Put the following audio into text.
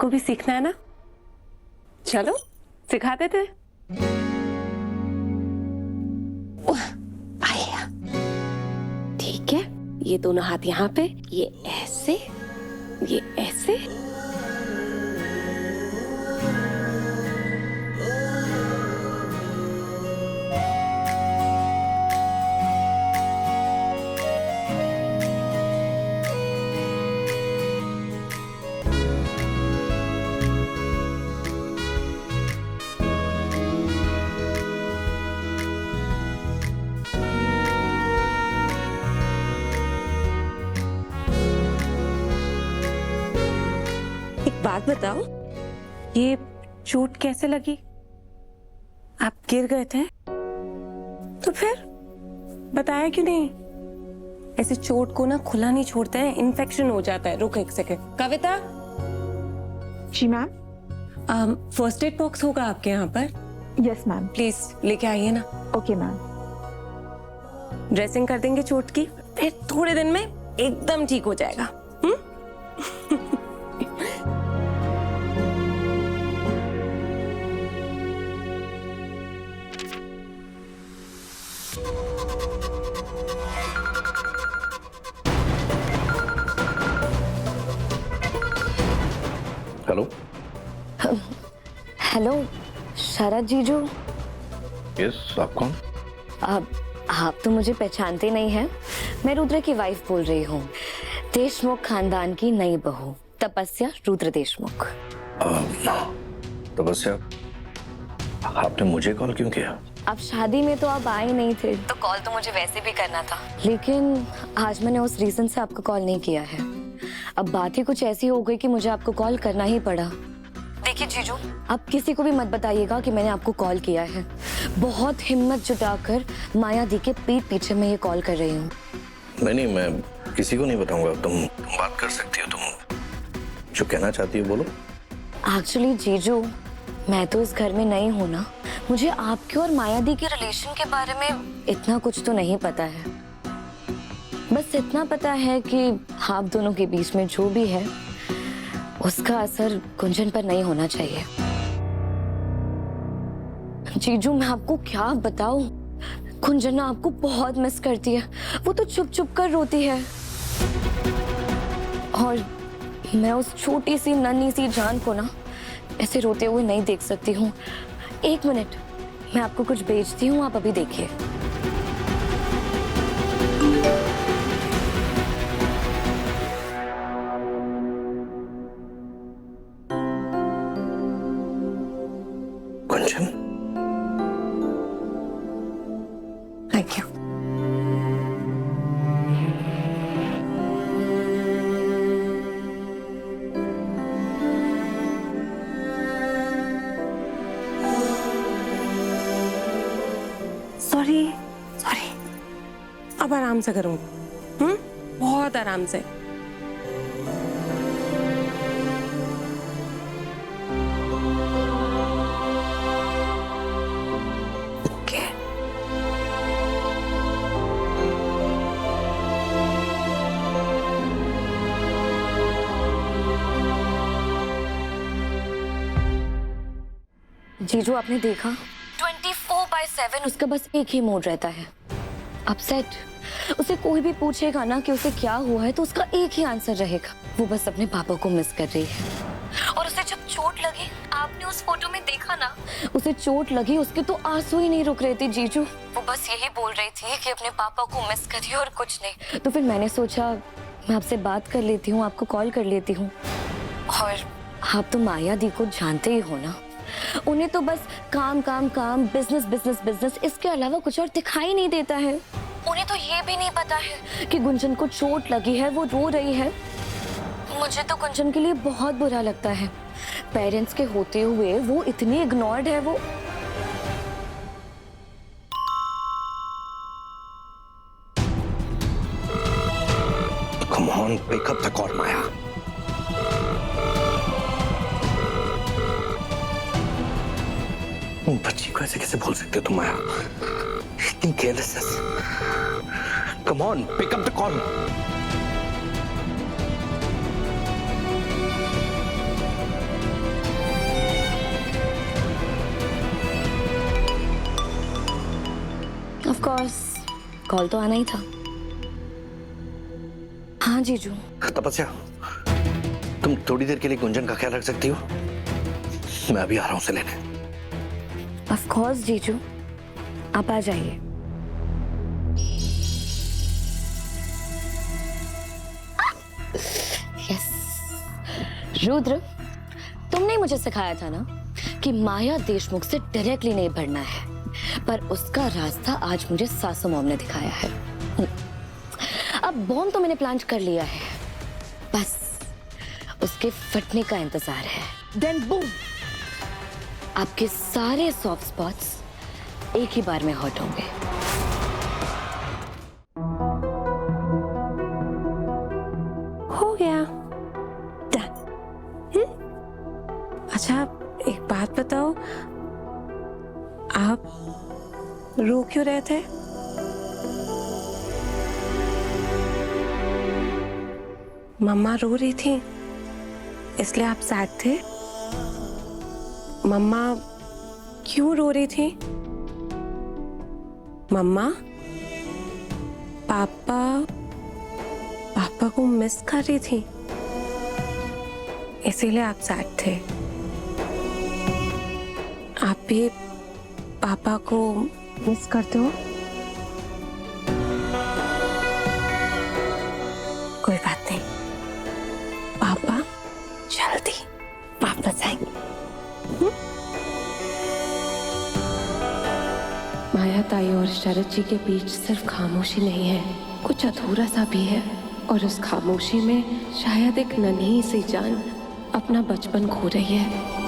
आपको भी सीखना है ना, चलो सिखा देते। आया, ठीक है, ये दोनों हाथ यहाँ पे, ये ऐसे, ये ऐसे। बात बताओ, ये चोट कैसे लगी? आप गिर गए थे? तो फिर बताया क्यों नहीं? ऐसे चोट को ना खुला नहीं छोड़ते हैं, इन्फेक्शन हो जाता है। रुक एक सेकंड। कविता। जी मैम। फर्स्ट एड बॉक्स होगा आपके यहाँ पर? Yes ma'am. प्लीज लेके आइए ना। Okay ma'am. ड्रेसिंग कर देंगे चोट की, फिर थोड़े दिन में एकदम ठीक हो जाएगा। हेलो। हेलो शरद जीजू। यस, आप कौन? आप तो मुझे पहचानते नहीं हैं। मैं रुद्र की वाइफ बोल रही हूँ, देशमुख खानदान की नई बहू तपस्या रुद्र देशमुख। तपस्या, आपने मुझे कॉल क्यों किया? अब शादी में तो आप आए नहीं थे, तो कॉल तो मुझे वैसे भी करना था, लेकिन आज मैंने उस रीजन से आपको कॉल नहीं किया है। अब बात ही कुछ ऐसी हो गई कि मुझे आपको कॉल करना ही पड़ा। देखिए जीजू, आप किसी को भी मत बताइएगा कि मैंने आपको कॉल किया है। बहुत हिम्मत जुटाकर माया दी के पीठ पीछे मैं ये कॉल कर रही हूँ। नहीं, मैं किसी को नहीं बताऊंगा। तुम बात कर सकती हो, तुम जो कहना चाहती हो बोलो। एक्चुअली जीजू, मैं तो इस घर में नई हूँ ना, मुझे आपके और माया दी के रिलेशन के बारे में इतना कुछ तो नहीं पता है। बस इतना पता है कि आप दोनों के बीच में जो भी है उसका असर गुंजन पर नहीं होना चाहिए। जीजू, मैं आपको क्या बताऊं, गुंजन ना आपको बहुत मिस करती है। वो तो चुप चुप कर रोती है, और मैं उस छोटी सी नन्ही सी जान को ना ऐसे रोते हुए नहीं देख सकती हूँ। एक मिनट, मैं आपको कुछ भेजती हूँ, आप अभी देखिए। Gunjan, thank you. सॉरी, अब आराम से करूंगी। बहुत आराम से। ओके। जीजू, आपने देखा 24/7 उसका बस एक ही मोड रहता है, अपसेट। उसे कोई भी पूछेगा ना कि उसे क्या हुआ है, तो उसका एक ही आंसर रहेगा, वो बस अपने पापा को मिस कर रही है। और उसे जब चोट लगी, आपने उस फोटो में देखा ना, उसे चोट लगी, उसके तो आंसू ही नहीं रुक रहे थे जीजू। वो बस यही बोल रही थी कि अपने पापा को मिस करिए और कुछ नहीं। तो फिर मैंने सोचा मैं आपसे बात कर लेती हूँ, आपको कॉल कर लेती हूँ। और आप तो माया दी को जानते ही हो ना, उन्हें तो बस काम काम काम, बिजनेस बिजनेस बिजनेस, इसके अलावा कुछ और दिखाई नहीं देता है। उन्हें तो ये भी नहीं पता है कि गुंजन को चोट लगी है, वो रो रही है। मुझे तो गुंजन के लिए बहुत बुरा लगता है, पेरेंट्स के होते हुए वो इतनी इग्नोर्ड है। वो come on, pick up the call Maya. बच्ची को ऐसे कैसे बोल सकते हो तुम माया? इतनी carelessness. Come on, pick up the call. Of course call तो आना ही था। हाँ जीजू। तपस्या, तुम थोड़ी देर के लिए गुंजन का ख्याल रख सकती हो? मैं अभी आ रहा हूं उसे लेने। ऑफ कोर्स जीजू, आप आ जाइए। यस रुद्र, तुमने मुझे सिखाया था ना कि माया देशमुख से डायरेक्टली नहीं बढ़ना है, पर उसका रास्ता आज मुझे सासू मॉम ने दिखाया है। अब बॉम्ब तो मैंने प्लांट कर लिया है, बस उसके फटने का इंतजार है। देन बूम, आपके सारे सॉफ्ट स्पॉट्स एक ही बार में हॉट होंगे। हो गया डन। अच्छा एक बात बताओ, आप रो क्यों रहे थे? मम्मा रो रही थी इसलिए आप सैड थे? मम्मा क्यों रो रही थी? मम्मा पापा को मिस कर रही थी इसीलिए आप सैड थे। आप भी पापा को मिस करते हो? कोई बात नहीं, पापा जल्दी वापस आएंगे। माया ताई और शरद जी के बीच सिर्फ खामोशी नहीं है, कुछ अधूरा सा भी है, और उस खामोशी में शायद एक नन्ही सी जान अपना बचपन खो रही है।